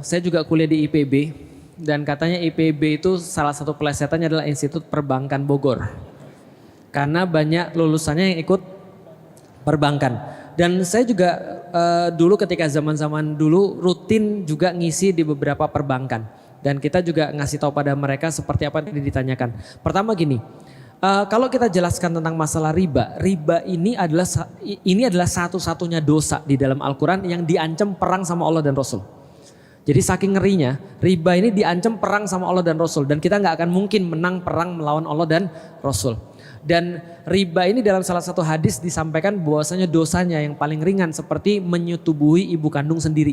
Saya juga kuliah di IPB dan katanya IPB itu salah satu plesetannya adalah Institut Perbankan Bogor. Karena banyak lulusannya yang ikut perbankan. Dan saya juga dulu ketika zaman-zaman dulu rutin juga ngisi di beberapa perbankan. Dan kita juga ngasih tahu pada mereka seperti apa yang ditanyakan. Pertama gini, kalau kita jelaskan tentang masalah riba, riba ini adalah satu-satunya dosa di dalam Al-Quran yang diancam perang sama Allah dan Rasul. Jadi saking ngerinya, riba ini diancam perang sama Allah dan Rasul. Dan kita nggak akan mungkin menang perang melawan Allah dan Rasul. Dan riba ini dalam salah satu hadis disampaikan bahwasanya dosanya yang paling ringan seperti menyetubuhi ibu kandung sendiri.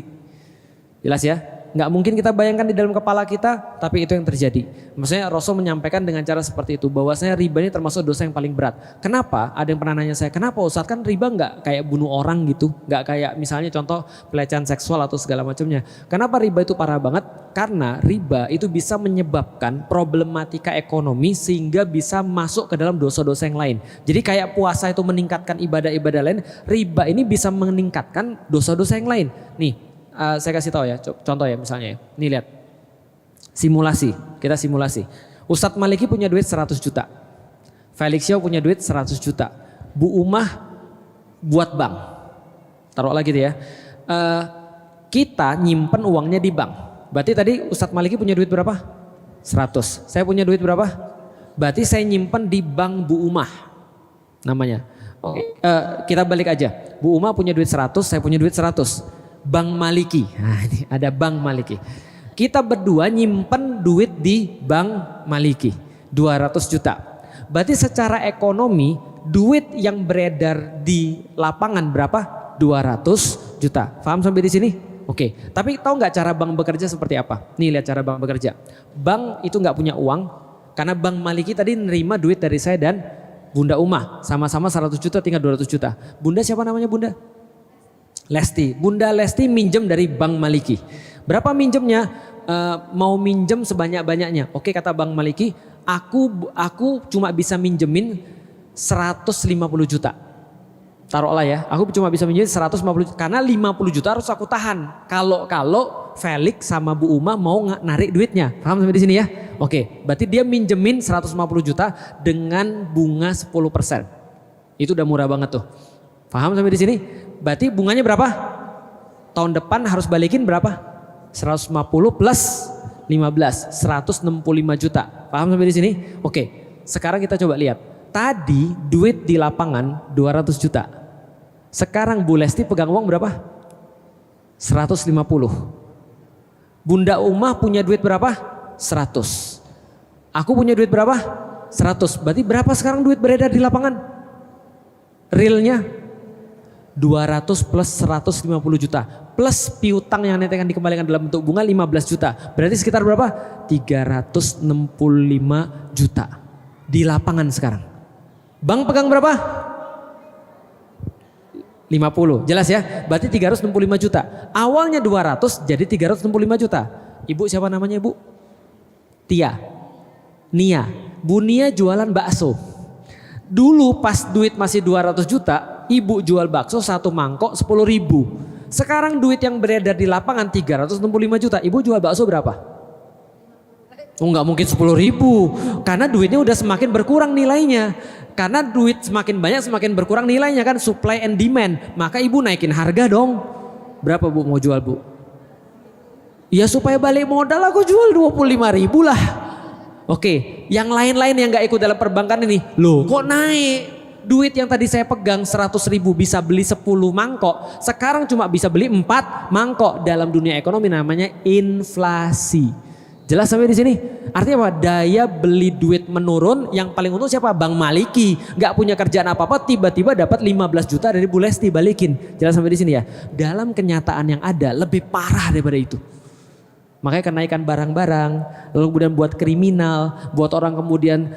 Jelas ya? Nggak mungkin kita bayangkan di dalam kepala kita, tapi itu yang terjadi. Maksudnya Rasul menyampaikan dengan cara seperti itu, bahwasanya riba ini termasuk dosa yang paling berat. Kenapa? Ada yang pernah nanya saya, kenapa Ustadz, kan riba nggak kayak bunuh orang gitu, nggak kayak misalnya contoh pelecehan seksual atau segala macamnya. Kenapa riba itu parah banget? Karena riba itu bisa menyebabkan problematika ekonomi sehingga bisa masuk ke dalam dosa-dosa yang lain. Jadi kayak puasa itu meningkatkan ibadah-ibadah lain, riba ini bisa meningkatkan dosa-dosa yang lain. Nih. Saya kasih tahu ya, contoh ya misalnya ya. Nih lihat, simulasi, kita simulasi. Ustadz Maliki punya duit 100 juta. Felix Yao punya duit 100 juta. Bu Umah buat bank. Taruhlah gitu ya. Kita nyimpen uangnya di bank. Berarti tadi Ustadz Maliki punya duit berapa? 100. Saya punya duit berapa? Berarti saya nyimpen di bank Bu Umah namanya. Oke, kita balik aja. Bu Umah punya duit 100, saya punya duit 100. Bank Maliki, nah ini ada Bank Maliki. Kita berdua nyimpen duit di Bank Maliki 200 juta. Berarti secara ekonomi duit yang beredar di lapangan berapa? 200 juta. Paham sampai di sini? Oke. Tapi tahu nggak cara bank bekerja seperti apa? Nih lihat cara bank bekerja. Bank itu nggak punya uang karena Bank Maliki tadi nerima duit dari saya dan Bunda Umah. Sama-sama 100 juta tinggal 200 juta. Bunda siapa namanya Bunda? Lesti, Bunda Lesti minjem dari Bank Maliki. Berapa minjemnya? Mau minjem sebanyak-banyaknya. Oke kata Bank Maliki, aku cuma bisa minjemin 150 juta. Taruhlah ya, aku cuma bisa minjemin 150 juta. Karena 50 juta harus aku tahan. Kalau Felix sama Bu Uma mau narik duitnya. Paham sampai di sini ya? Oke, berarti dia minjemin 150 juta dengan bunga 10%. Itu udah murah banget tuh. Paham sampai di sini? Berarti bunganya berapa? Tahun depan harus balikin berapa? 150 plus 15, 165 juta. Paham sampai di sini? Oke, sekarang kita coba lihat. Tadi duit di lapangan 200 juta. Sekarang Bu Lesti pegang uang berapa? 150. Bunda Umah punya duit berapa? 100. Aku punya duit berapa? 100. Berarti berapa sekarang duit beredar di lapangan? Realnya 200 plus 150 juta plus piutang yang nanti akan dikembalikan dalam bentuk bunga 15 juta. Berarti sekitar berapa? 365 juta di lapangan sekarang. Bank pegang berapa? 50. Jelas ya? Berarti 365 juta. Awalnya 200 jadi 365 juta. Ibu siapa namanya Ibu? Tia. Nia. Bu Nia jualan bakso. Dulu pas duit masih 200 juta, ibu jual bakso satu mangkok 10.000. Sekarang duit yang beredar di lapangan 365 juta, ibu jual bakso berapa? Oh nggak mungkin 10.000, karena duitnya udah semakin berkurang nilainya. Karena duit semakin banyak semakin berkurang nilainya kan, supply and demand. Maka ibu naikin harga dong. Berapa Bu mau jual Bu? Ya supaya balik modal aku jual 25.000 lah. Oke, yang lain-lain yang gak ikut dalam perbankan ini, loh kok naik? Duit yang tadi saya pegang 100.000 bisa beli 10 mangkok, sekarang cuma bisa beli 4 mangkok. Dalam dunia ekonomi namanya inflasi. Jelas sampai di sini? Artinya apa? Daya beli duit menurun, yang paling untung siapa? Bank Maliki. Gak punya kerjaan apa-apa, tiba-tiba dapat 15 juta dari Bu Lesti balikin. Jelas sampai di sini ya? Dalam kenyataan yang ada lebih parah daripada itu. Makanya kenaikan barang-barang, lalu kemudian buat kriminal, buat orang kemudian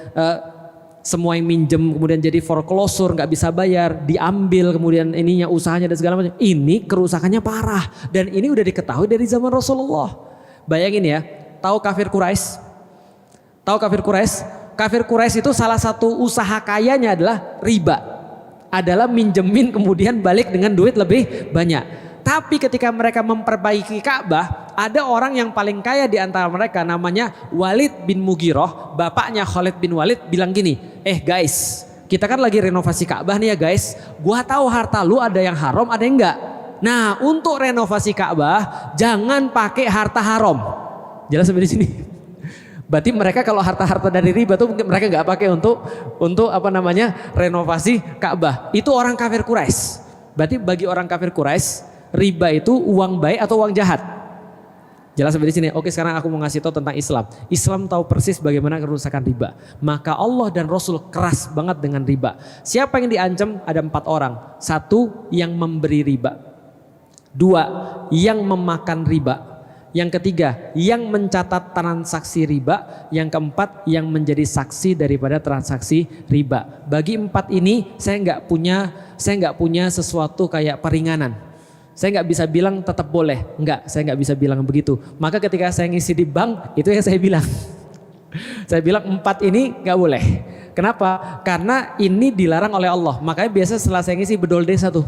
semua yang minjem kemudian jadi foreclosure, nggak bisa bayar, diambil kemudian ininya usahanya dan segala macam. Ini kerusakannya parah dan ini udah diketahui dari zaman Rasulullah. Bayangin ya, tahu kafir Quraisy? Tahu kafir Quraisy? Kafir Quraisy itu salah satu usaha kayanya adalah riba, adalah minjemin kemudian balik dengan duit lebih banyak. Tapi ketika mereka memperbaiki Ka'bah, ada orang yang paling kaya di antara mereka namanya Walid bin Mughirah, bapaknya Khalid bin Walid bilang gini, guys, kita kan lagi renovasi Ka'bah nih ya guys, gua tahu harta lu ada yang haram ada yang enggak. Nah untuk renovasi Ka'bah jangan pakai harta haram. Jelas sampai di sini? Berarti mereka kalau harta-harta dari riba tuh mereka nggak pakai untuk renovasi Ka'bah. Itu orang kafir Quraisy. Berarti bagi orang kafir Quraisy riba itu uang baik atau uang jahat. Jelas sampai di sini. Oke, sekarang aku mau ngasih tahu tentang Islam. Islam tahu persis bagaimana kerusakan riba. Maka Allah dan Rasul keras banget dengan riba. Siapa yang diancam? Ada 4 orang. 1, yang memberi riba. 2, yang memakan riba. Yang 3, yang mencatat transaksi riba. Yang 4, yang menjadi saksi daripada transaksi riba. Bagi 4 ini saya nggak punya sesuatu kayak peringanan. Saya nggak bisa bilang tetap boleh, saya nggak bisa bilang begitu. Maka ketika saya ngisi di bank, itu yang saya bilang. Saya bilang 4 ini nggak boleh. Kenapa? Karena ini dilarang oleh Allah. Makanya biasa setelah saya ngisi bedol desa tuh.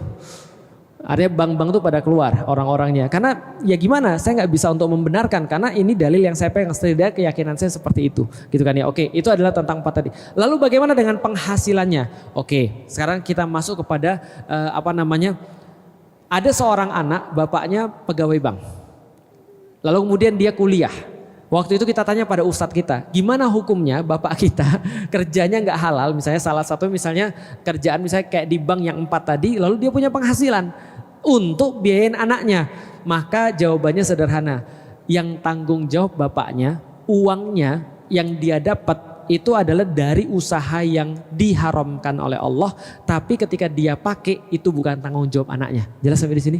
Artinya bank-bank tuh pada keluar orang-orangnya. Karena ya gimana, saya nggak bisa untuk membenarkan. Karena ini dalil yang saya pegang, setidaknya keyakinan saya seperti itu. Gitu kan ya. Oke, itu adalah tentang 4 tadi. Lalu bagaimana dengan penghasilannya? Oke, sekarang kita masuk kepada ada seorang anak, bapaknya pegawai bank. Lalu kemudian dia kuliah. Waktu itu kita tanya pada ustadz kita, gimana hukumnya bapak kita kerjanya nggak halal, misalnya salah satu kerjaan misalnya kayak di bank yang 4 tadi, lalu dia punya penghasilan untuk biayain anaknya. Maka jawabannya sederhana, yang tanggung jawab bapaknya, uangnya yang dia dapat itu adalah dari usaha yang diharamkan oleh Allah, tapi ketika dia pakai itu bukan tanggung jawab anaknya. Jelas sampai di sini?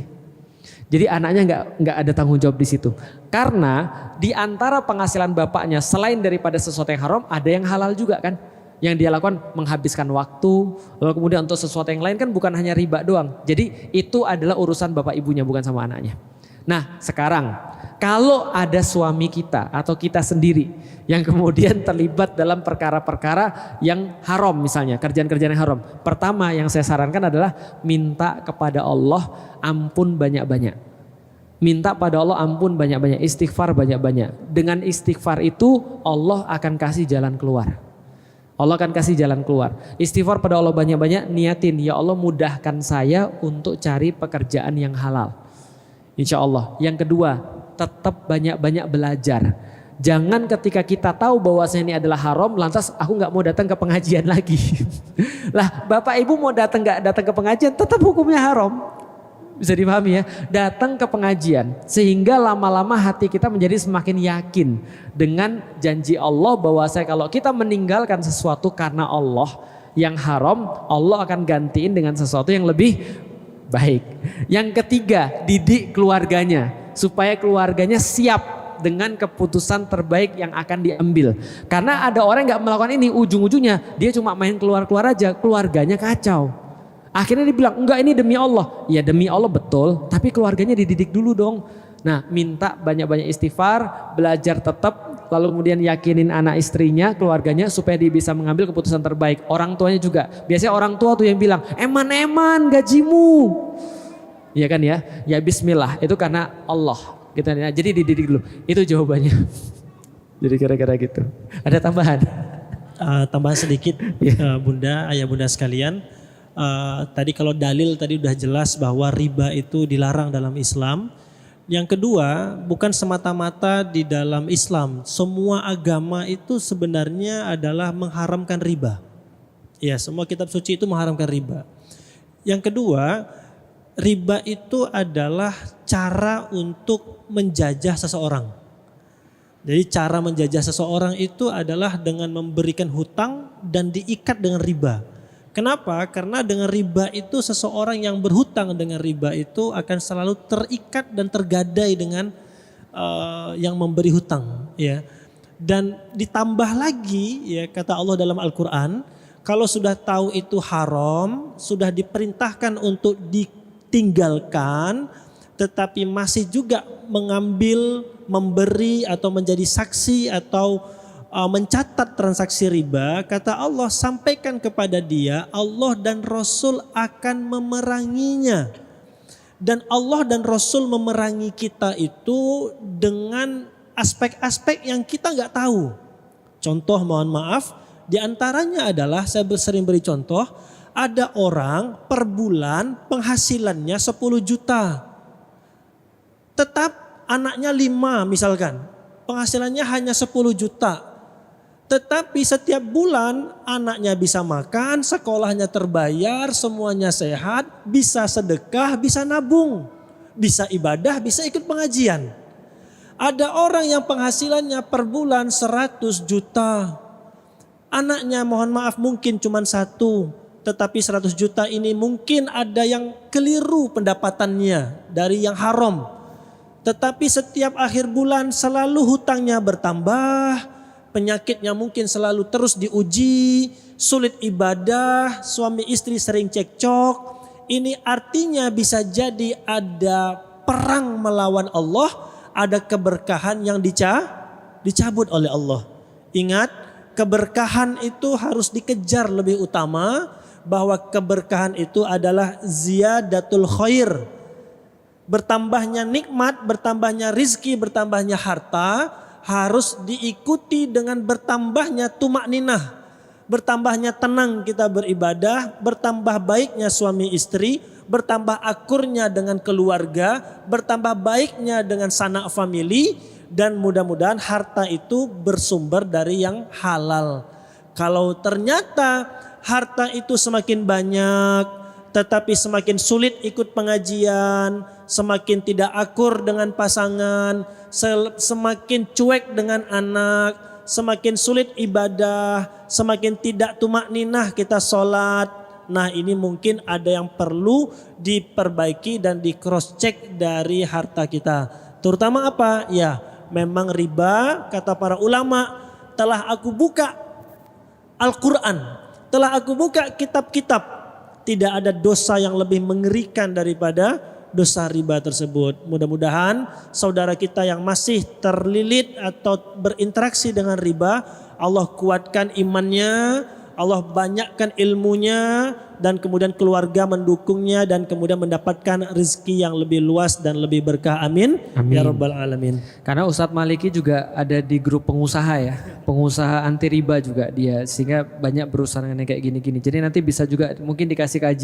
Jadi anaknya nggak ada tanggung jawab di situ. Karena di antara penghasilan bapaknya selain daripada sesuatu yang haram, ada yang halal juga kan. Yang dia lakukan menghabiskan waktu, lalu kemudian untuk sesuatu yang lain kan bukan hanya riba doang. Jadi itu adalah urusan bapak ibunya, bukan sama anaknya. Nah sekarang kalau ada suami kita atau kita sendiri yang kemudian terlibat dalam perkara-perkara yang haram, misalnya kerjaan-kerjaan yang haram. Pertama yang saya sarankan adalah minta kepada Allah ampun banyak-banyak. Minta pada Allah ampun banyak-banyak, istighfar banyak-banyak. Dengan istighfar itu Allah akan kasih jalan keluar. Allah akan kasih jalan keluar. Istighfar pada Allah banyak-banyak, niatin ya Allah mudahkan saya untuk cari pekerjaan yang halal. Insya Allah. Yang kedua, tetap banyak-banyak belajar. Jangan ketika kita tahu bahwasanya ini adalah haram, lantas aku nggak mau datang ke pengajian lagi. Lah, bapak ibu mau nggak datang ke pengajian, tetap hukumnya haram. Bisa dipahami ya? Datang ke pengajian sehingga lama-lama hati kita menjadi semakin yakin dengan janji Allah bahwasanya kalau kita meninggalkan sesuatu karena Allah yang haram, Allah akan gantiin dengan sesuatu yang lebih baik. Yang ketiga, didik keluarganya supaya keluarganya siap dengan keputusan terbaik yang akan diambil. Karena ada orang yang gak melakukan ini, ujung-ujungnya dia cuma main keluar-keluar aja, keluarganya kacau. Akhirnya dia bilang, enggak ini demi Allah. Ya demi Allah betul, tapi keluarganya dididik dulu dong. Nah minta banyak-banyak istighfar, belajar tetap, lalu kemudian yakinin anak istrinya, keluarganya supaya dia bisa mengambil keputusan terbaik. Orang tuanya juga, biasanya orang tua tuh yang bilang, eman-eman gajimu. Iya kan ya, ya bismillah, itu karena Allah. Gitu, ya. Jadi dididik dulu, itu jawabannya. Jadi kira-kira gitu. Ada tambahan? Tambahan sedikit Bunda, ayah bunda sekalian. Tadi kalau dalil tadi udah jelas bahwa riba itu dilarang dalam Islam. Yang kedua, bukan semata-mata di dalam Islam, semua agama itu sebenarnya adalah mengharamkan riba. Ya, semua kitab suci itu mengharamkan riba. Yang kedua, riba itu adalah cara untuk menjajah seseorang. Jadi cara menjajah seseorang itu adalah dengan memberikan hutang dan diikat dengan riba. Kenapa? Karena dengan riba itu seseorang yang berhutang dengan riba itu akan selalu terikat dan tergadai dengan yang memberi hutang. Ya. Dan ditambah lagi ya kata Allah dalam Al-Quran, kalau sudah tahu itu haram, sudah diperintahkan untuk ditinggalkan, tetapi masih juga mengambil, memberi atau menjadi saksi atau mencatat transaksi riba, kata Allah sampaikan kepada dia, Allah dan Rasul akan memeranginya. Dan Allah dan Rasul memerangi kita itu dengan aspek-aspek yang kita nggak tahu. Contoh mohon maaf, di antaranya adalah saya sering beri contoh, ada orang per bulan penghasilannya 10 juta. Tetap anaknya 5 misalkan, penghasilannya hanya 10 juta. Tetapi setiap bulan anaknya bisa makan, sekolahnya terbayar, semuanya sehat, bisa sedekah, bisa nabung, bisa ibadah, bisa ikut pengajian. Ada orang yang penghasilannya per bulan 100 juta. Anaknya mohon maaf mungkin cuma 1, tetapi 100 juta ini mungkin ada yang keliru pendapatannya dari yang haram. Tetapi setiap akhir bulan selalu hutangnya bertambah. Penyakitnya mungkin selalu terus diuji, sulit ibadah, suami istri sering cekcok. Ini artinya bisa jadi ada perang melawan Allah, ada keberkahan yang dicabut oleh Allah. Ingat, keberkahan itu harus dikejar lebih utama, bahwa keberkahan itu adalah ziyadatul khair. Bertambahnya nikmat, bertambahnya rizki, bertambahnya harta harus diikuti dengan bertambahnya tumakninah, bertambahnya tenang kita beribadah, bertambah baiknya suami istri, bertambah akurnya dengan keluarga, bertambah baiknya dengan sanak famili, dan mudah-mudahan harta itu bersumber dari yang halal. Kalau ternyata harta itu semakin banyak, tetapi semakin sulit ikut pengajian, semakin tidak akur dengan pasangan, semakin cuek dengan anak, semakin sulit ibadah, semakin tidak tumakninah kita sholat. Nah ini mungkin ada yang perlu diperbaiki dan di cross check dari harta kita. Terutama apa? Ya memang riba, kata para ulama, telah aku buka Al-Quran, telah aku buka kitab-kitab. Tidak ada dosa yang lebih mengerikan daripada dosa riba tersebut. Mudah-mudahan saudara kita yang masih terlilit atau berinteraksi dengan riba, Allah kuatkan imannya, Allah banyakkan ilmunya, dan kemudian keluarga mendukungnya, dan kemudian mendapatkan rezeki yang lebih luas dan lebih berkah. Amin. Amin. Ya Rabbal Alamin. Karena Ustadz Maliki juga ada di grup pengusaha ya, pengusaha anti riba juga dia, sehingga banyak berusaha dengan yang kayak gini-gini. Jadi nanti bisa juga mungkin dikasih kajian